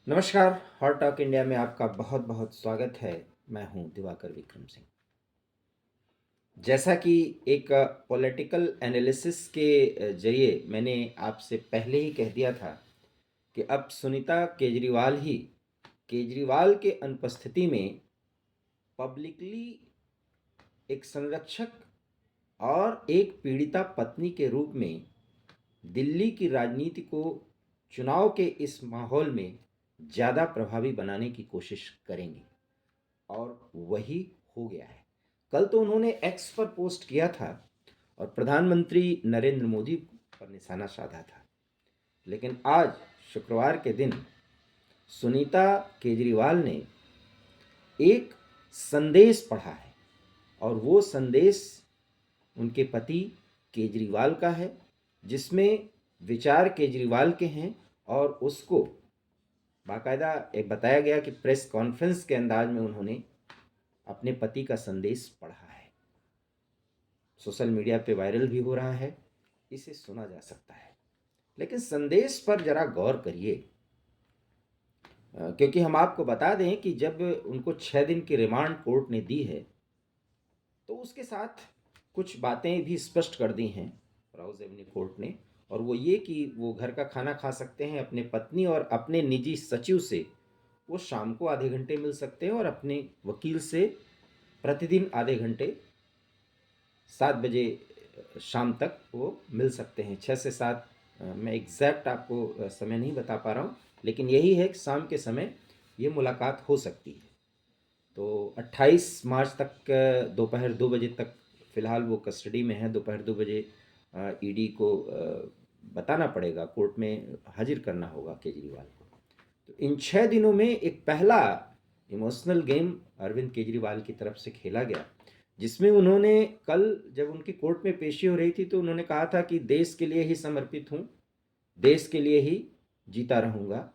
नमस्कार। Hot talk India में आपका बहुत बहुत स्वागत है। मैं हूं दिवाकर विक्रम सिंह। जैसा कि एक पॉलिटिकल एनालिसिस के जरिए मैंने आपसे पहले ही कह दिया था कि अब सुनीता केजरीवाल ही केजरीवाल के अनुपस्थिति में पब्लिकली एक संरक्षक और एक पीड़िता पत्नी के रूप में दिल्ली की राजनीति को चुनाव के इस माहौल में ज़्यादा प्रभावी बनाने की कोशिश करेंगी और वही हो गया है। कल तो उन्होंने एक्स पर पोस्ट किया था और प्रधानमंत्री नरेंद्र मोदी पर निशाना साधा था, लेकिन आज शुक्रवार के दिन सुनीता केजरीवाल ने एक संदेश पढ़ा है और वो संदेश उनके पति केजरीवाल का है, जिसमें विचार केजरीवाल के हैं और उसको बाकायदा बताया गया कि प्रेस कॉन्फ्रेंस के अंदाज में उन्होंने अपने पति का संदेश पढ़ा है। सोशल मीडिया पे वायरल भी हो रहा है, इसे सुना जा सकता है। लेकिन संदेश पर जरा गौर करिए, क्योंकि हम आपको बता दें कि जब उनको 6 दिन की रिमांड कोर्ट ने दी है तो उसके साथ कुछ बातें भी स्पष्ट कर दी हैं राउज एवेन्यू कोर्ट ने, और वो ये कि वो घर का खाना खा सकते हैं, अपने पत्नी और अपने निजी सचिव से वो शाम को आधे घंटे मिल सकते हैं और अपने वकील से प्रतिदिन आधे घंटे 7 बजे शाम तक वो मिल सकते हैं। 6 से 7, मैं एग्जैक्ट आपको समय नहीं बता पा रहा हूँ, लेकिन यही है कि शाम के समय ये मुलाकात हो सकती है। तो 28 मार्च तक दोपहर 2 बजे तक फ़िलहाल वो कस्टडी में है। दोपहर 2 बजे ईडी को बताना पड़ेगा, कोर्ट में हाजिर करना होगा केजरीवाल को। तो इन 6 दिनों में एक पहला इमोशनल गेम अरविंद केजरीवाल की तरफ से खेला गया, जिसमें उन्होंने कल जब उनकी कोर्ट में पेशी हो रही थी तो उन्होंने कहा था कि देश के लिए ही समर्पित हूँ, देश के लिए ही जीता रहूँगा।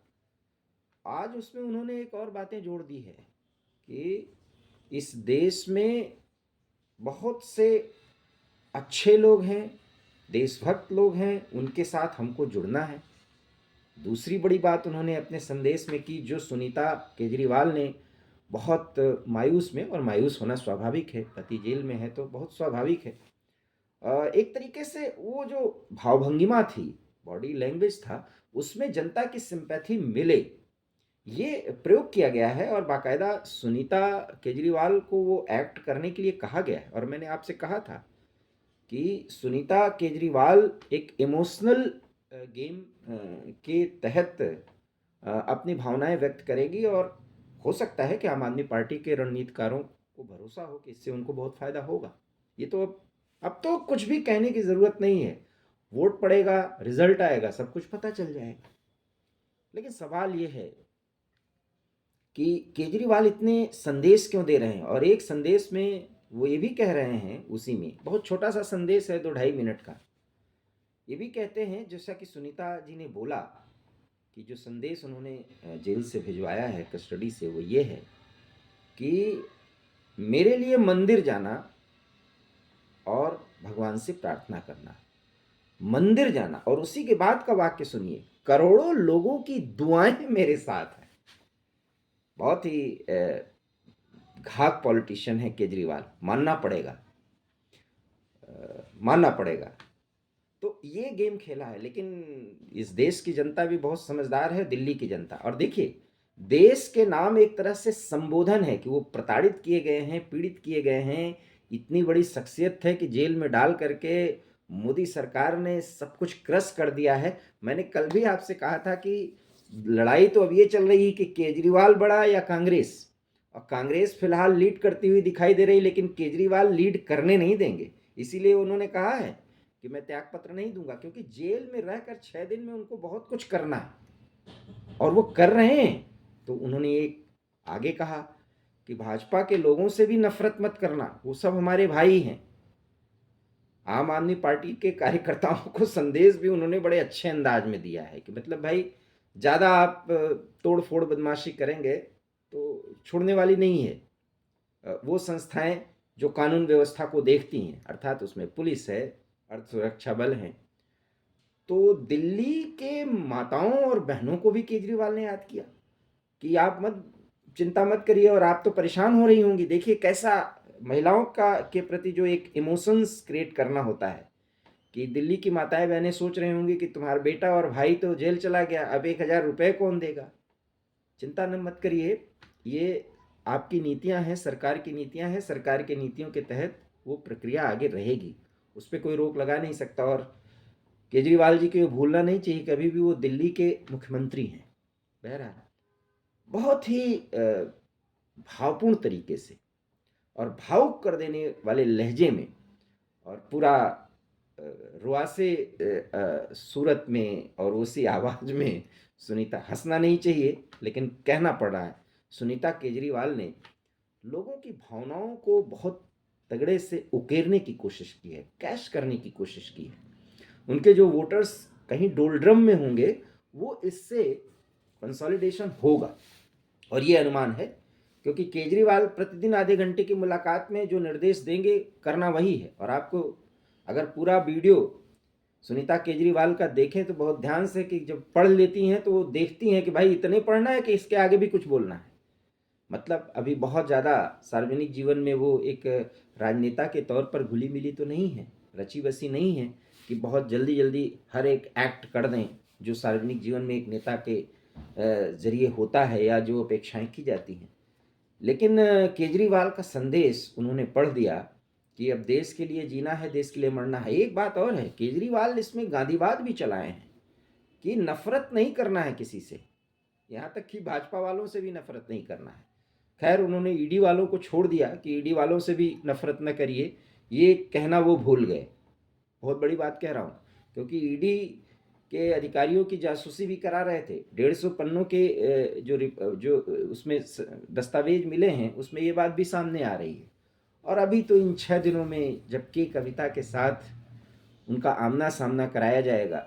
आज उसमें उन्होंने एक और बातें जोड़ दी है कि इस देश में बहुत से अच्छे लोग हैं, देशभक्त लोग हैं, उनके साथ हमको जुड़ना है। दूसरी बड़ी बात उन्होंने अपने संदेश में की, जो सुनीता केजरीवाल ने बहुत मायूस में, और मायूस होना स्वाभाविक है, पति जेल में है तो बहुत स्वाभाविक है। एक तरीके से वो जो भावभंगिमा थी, बॉडी लैंग्वेज था, उसमें जनता की सिंपैथी मिले, ये प्रयोग किया गया है और बाकायदा सुनीता केजरीवाल को वो एक्ट करने के लिए कहा गया है। और मैंने आपसे कहा था कि सुनीता केजरीवाल एक इमोशनल गेम के तहत अपनी भावनाएं व्यक्त करेगी, और हो सकता है कि आम आदमी पार्टी के रणनीतिकारों को भरोसा हो कि इससे उनको बहुत फायदा होगा। ये तो अब तो कुछ भी कहने की जरूरत नहीं है, वोट पड़ेगा, रिजल्ट आएगा, सब कुछ पता चल जाएगा। लेकिन सवाल ये है कि केजरीवाल इतने संदेश क्यों दे रहे हैं, और एक संदेश में वो ये भी कह रहे हैं, उसी में बहुत छोटा सा संदेश है 2-2.5 मिनट का, ये भी कहते हैं जैसा कि सुनीता जी ने बोला कि जो संदेश उन्होंने जेल से भिजवाया है, कस्टडी से, वो ये है कि मेरे लिए मंदिर जाना और भगवान से प्रार्थना करना, मंदिर जाना, और उसी के बाद का वाक्य सुनिए, करोड़ों लोगों की दुआएं मेरे साथ हैं। बहुत ही घात पॉलिटिशियन है केजरीवाल, मानना पड़ेगा, मानना पड़ेगा। तो ये गेम खेला है, लेकिन इस देश की जनता भी बहुत समझदार है, दिल्ली की जनता। और देखिए, देश के नाम एक तरह से संबोधन है कि वो प्रताड़ित किए गए हैं, पीड़ित किए गए हैं, इतनी बड़ी शख्सियत है कि जेल में डाल करके मोदी सरकार ने सब कुछ क्रश कर दिया है। मैंने कल भी आपसे कहा था कि लड़ाई तो अब ये चल रही है कि केजरीवाल बड़ा या कांग्रेस, और कांग्रेस फिलहाल लीड करती हुई दिखाई दे रही, लेकिन केजरीवाल लीड करने नहीं देंगे। इसीलिए उन्होंने कहा है कि मैं त्यागपत्र नहीं दूंगा, क्योंकि जेल में रहकर 6 दिन में उनको बहुत कुछ करना है और वो कर रहे हैं। तो उन्होंने एक आगे कहा कि भाजपा के लोगों से भी नफरत मत करना, वो सब हमारे भाई हैं। आम आदमी पार्टी के कार्यकर्ताओं को संदेश भी उन्होंने बड़े अच्छे अंदाज में दिया है कि मतलब भाई, ज़्यादा आप तोड़ फोड़ बदमाशी करेंगे तो छोड़ने वाली नहीं है। वो संस्थाएं जो कानून व्यवस्था को देखती हैं, अर्थात उसमें पुलिस है, अर्ध सुरक्षा बल हैं। तो दिल्ली के माताओं और बहनों को भी केजरीवाल ने याद किया। कि आप मत चिंता मत करिए और आप तो परेशान हो रही होंगी। देखिए कैसा महिलाओं का के प्रति जो एक इमोशंस क्रिएट करना होता है कि दिल्ली की माताएं बहनें सोच रही होंगी कि तुम्हारा बेटा और भाई तो जेल चला गया, अब 1,000 रुपये कौन देगा। चिंता न मत करिए, ये आपकी नीतियां हैं, सरकार की नीतियां हैं, सरकार की नीतियों के तहत वो प्रक्रिया आगे रहेगी, उस पर कोई रोक लगा नहीं सकता। और केजरीवाल जी को भूलना नहीं चाहिए कभी भी वो दिल्ली के मुख्यमंत्री हैं। बहरहाल बहुत ही भावपूर्ण तरीके से और भावुक कर देने वाले लहजे में और पूरा रुआसे सूरत में और उसी आवाज़ में सुनीता, हंसना नहीं चाहिए लेकिन कहना पड़ रहा है, सुनीता केजरीवाल ने लोगों की भावनाओं को बहुत तगड़े से उकेरने की कोशिश की है, कैश करने की कोशिश की है। उनके जो वोटर्स कहीं डोलड्रम में होंगे वो इससे कंसोलिडेशन होगा और ये अनुमान है, क्योंकि केजरीवाल प्रतिदिन आधे घंटे की मुलाकात में जो निर्देश देंगे करना वही है। और आपको अगर पूरा वीडियो सुनीता केजरीवाल का देखें तो बहुत ध्यान से, कि जब पढ़ लेती हैं तो वो देखती हैं कि भाई इतने पढ़ना है कि इसके आगे भी कुछ बोलना है। मतलब अभी बहुत ज़्यादा सार्वजनिक जीवन में वो एक राजनेता के तौर पर घुली मिली तो नहीं है, रची बसी नहीं है कि बहुत जल्दी जल्दी हर एक एक्ट कर दें जो सार्वजनिक जीवन में एक नेता के जरिए होता है या जो अपेक्षाएं की जाती हैं। लेकिन केजरीवाल का संदेश उन्होंने पढ़ दिया कि अब देश के लिए जीना है, देश के लिए मरना है। एक बात और है, केजरीवाल इसमें गांधीवाद भी चलाए हैं कि नफरत नहीं करना है किसी से, यहाँ तक कि भाजपा वालों से भी नफरत नहीं करना है। खैर उन्होंने ईडी वालों को छोड़ दिया कि ईडी वालों से भी नफरत न करिए, ये कहना वो भूल गए। बहुत बड़ी बात कह रहा हूँ, क्योंकि ईडी के अधिकारियों की जासूसी भी करा रहे थे। 150 पन्नों के जो उसमें दस्तावेज मिले हैं उसमें ये बात भी सामने आ रही है। और अभी तो इन 6 दिनों में जबकि कविता के साथ उनका आमना सामना कराया जाएगा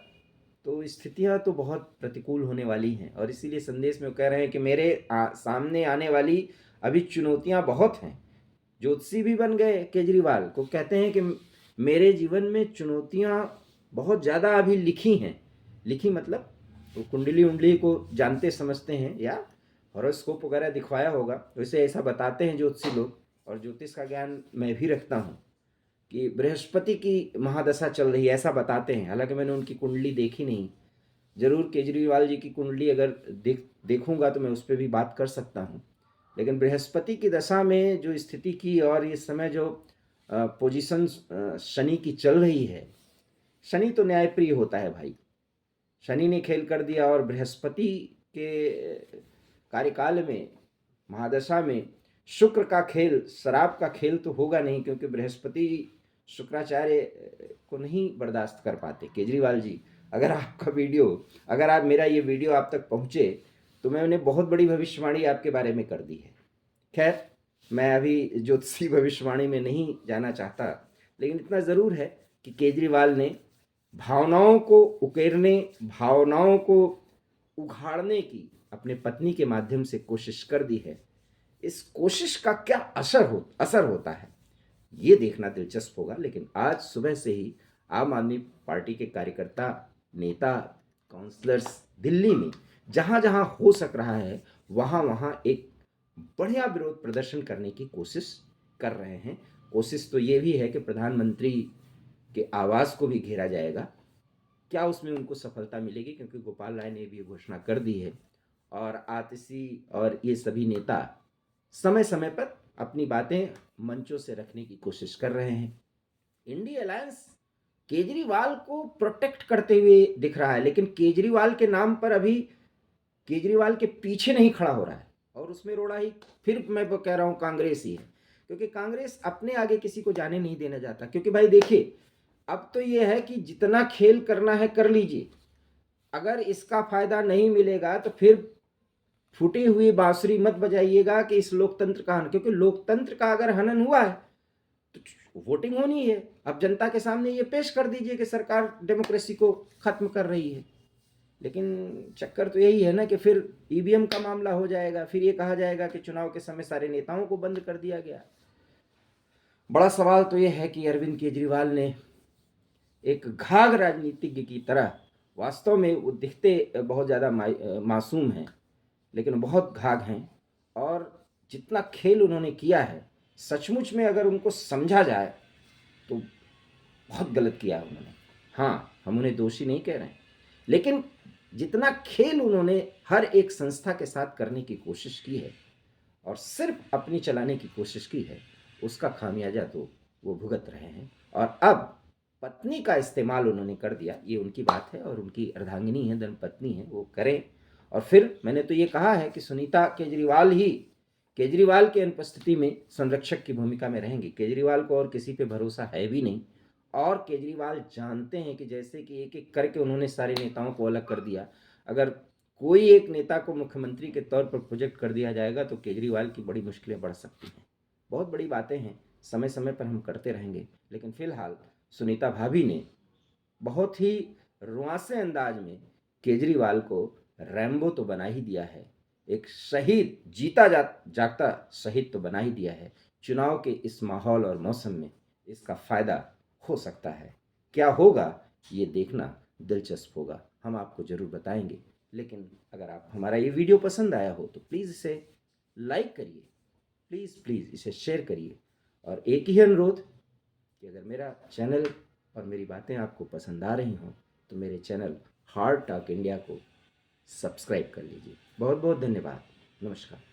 तो स्थितियां तो बहुत प्रतिकूल होने वाली हैं। और इसीलिए संदेश में वो कह रहे हैं कि मेरे सामने आने वाली अभी चुनौतियां बहुत हैं। ज्योतिषी भी बन गए केजरीवाल को, कहते हैं कि मेरे जीवन में चुनौतियां बहुत ज़्यादा अभी लिखी हैं। लिखी मतलब तो कुंडली उंडली को जानते समझते हैं या हॉरोस्कोप वगैरह दिखवाया होगा, वैसे ऐसा बताते हैं ज्योतिषी लोग। और ज्योतिष का ज्ञान मैं भी रखता हूँ कि बृहस्पति की महादशा चल रही है, ऐसा बताते हैं। हालांकि मैंने उनकी कुंडली देखी नहीं, जरूर केजरीवाल जी की कुंडली अगर देखूंगा तो मैं उस पर भी बात कर सकता हूँ। लेकिन बृहस्पति की दशा में जो स्थिति की और इस समय जो पोजीशन शनि की चल रही है, शनि तो न्यायप्रिय होता है भाई, शनि ने खेल कर दिया। और बृहस्पति के कार्यकाल में महादशा में शुक्र का खेल, शराब का खेल तो होगा नहीं, क्योंकि बृहस्पति शुक्राचार्य को नहीं बर्दाश्त कर पाते। केजरीवाल जी, अगर आपका वीडियो, अगर आप मेरा ये वीडियो आप तक पहुँचे तो मैंने बहुत बड़ी भविष्यवाणी आपके बारे में कर दी है। खैर मैं अभी ज्योतिषी भविष्यवाणी में नहीं जाना चाहता, लेकिन इतना ज़रूर है कि केजरीवाल ने भावनाओं को उकेरने, भावनाओं को उघाड़ने की अपने पत्नी के माध्यम से कोशिश कर दी है। इस कोशिश का क्या असर होता है ये देखना दिलचस्प होगा। लेकिन आज सुबह से ही आम आदमी पार्टी के कार्यकर्ता, नेता, काउंसलर्स दिल्ली में जहाँ जहाँ हो सक रहा है वहाँ वहाँ एक बढ़िया विरोध प्रदर्शन करने की कोशिश कर रहे हैं। कोशिश तो ये भी है कि प्रधानमंत्री के आवास को भी घेरा जाएगा। क्या उसमें उनको सफलता मिलेगी, क्योंकि गोपाल राय ने भी घोषणा कर दी है और आतिशी और ये सभी नेता समय समय पर अपनी बातें मंचों से रखने की कोशिश कर रहे हैं। इंडिया अलायंस केजरीवाल को प्रोटेक्ट करते हुए दिख रहा है, लेकिन केजरीवाल के नाम पर अभी केजरीवाल के पीछे नहीं खड़ा हो रहा है। और उसमें रोड़ा ही फिर मैं कह रहा हूँ कांग्रेस ही है, क्योंकि कांग्रेस अपने आगे किसी को जाने नहीं देना चाहता। क्योंकि भाई देखिए, अब तो ये है कि जितना खेल करना है कर लीजिए, अगर इसका फायदा नहीं मिलेगा तो फिर फूटी हुई बांसुरी मत बजाइएगा कि इस लोकतंत्र का हनन, क्योंकि लोकतंत्र का अगर हनन हुआ है तो वोटिंग होनी है। अब जनता के सामने ये पेश कर दीजिए कि सरकार डेमोक्रेसी को खत्म कर रही है। लेकिन चक्कर तो यही है ना कि फिर ईवीएम का मामला हो जाएगा, फिर ये कहा जाएगा कि चुनाव के समय सारे नेताओं को बंद कर दिया गया। बड़ा सवाल तो ये है कि अरविंद केजरीवाल ने एक घाघ राजनीतिज्ञ की तरह, वास्तव में वो दिखते बहुत ज़्यादा मासूम हैं, लेकिन बहुत घाघ हैं। और जितना खेल उन्होंने किया है, सचमुच में अगर उनको समझा जाए तो बहुत गलत किया है उन्होंने। हाँ, हम उन्हें दोषी नहीं कह रहे हैं, लेकिन जितना खेल उन्होंने हर एक संस्था के साथ करने की कोशिश की है और सिर्फ अपनी चलाने की कोशिश की है, उसका खामियाजा तो वो भुगत रहे हैं। और अब पत्नी का इस्तेमाल उन्होंने कर दिया, ये उनकी बात है और उनकी अर्धांगिनी है, धर्मपत्नी है, वो करें। और फिर मैंने तो ये कहा है कि सुनीता केजरीवाल ही केजरीवाल की अनुपस्थिति में संरक्षक की भूमिका में रहेंगी। केजरीवाल को और किसी पे भरोसा है भी नहीं, और केजरीवाल जानते हैं कि जैसे कि एक एक करके उन्होंने सारे नेताओं को अलग कर दिया। अगर कोई एक नेता को मुख्यमंत्री के तौर पर प्रोजेक्ट कर दिया जाएगा तो केजरीवाल की बड़ी मुश्किलें बढ़ सकती हैं। बहुत बड़ी बातें हैं, समय समय पर हम करते रहेंगे, लेकिन फिलहाल सुनीता भाभी ने बहुत ही रुआंसे अंदाज में केजरीवाल को रैम्बो तो बना ही दिया है, एक शहीद, जीता जागता शहीद तो बना ही दिया है। चुनाव के इस माहौल और मौसम में इसका फ़ायदा हो सकता है। क्या होगा ये देखना दिलचस्प होगा, हम आपको ज़रूर बताएंगे। लेकिन अगर आप हमारा ये वीडियो पसंद आया हो तो प्लीज़ इसे लाइक करिए, प्लीज़ प्लीज़ इसे शेयर करिए। और एक ही अनुरोध कि अगर मेरा चैनल और मेरी बातें आपको पसंद आ रही हों तो मेरे चैनल हार्ड टॉक इंडिया को सब्सक्राइब कर लीजिए। बहुत बहुत धन्यवाद। नमस्कार।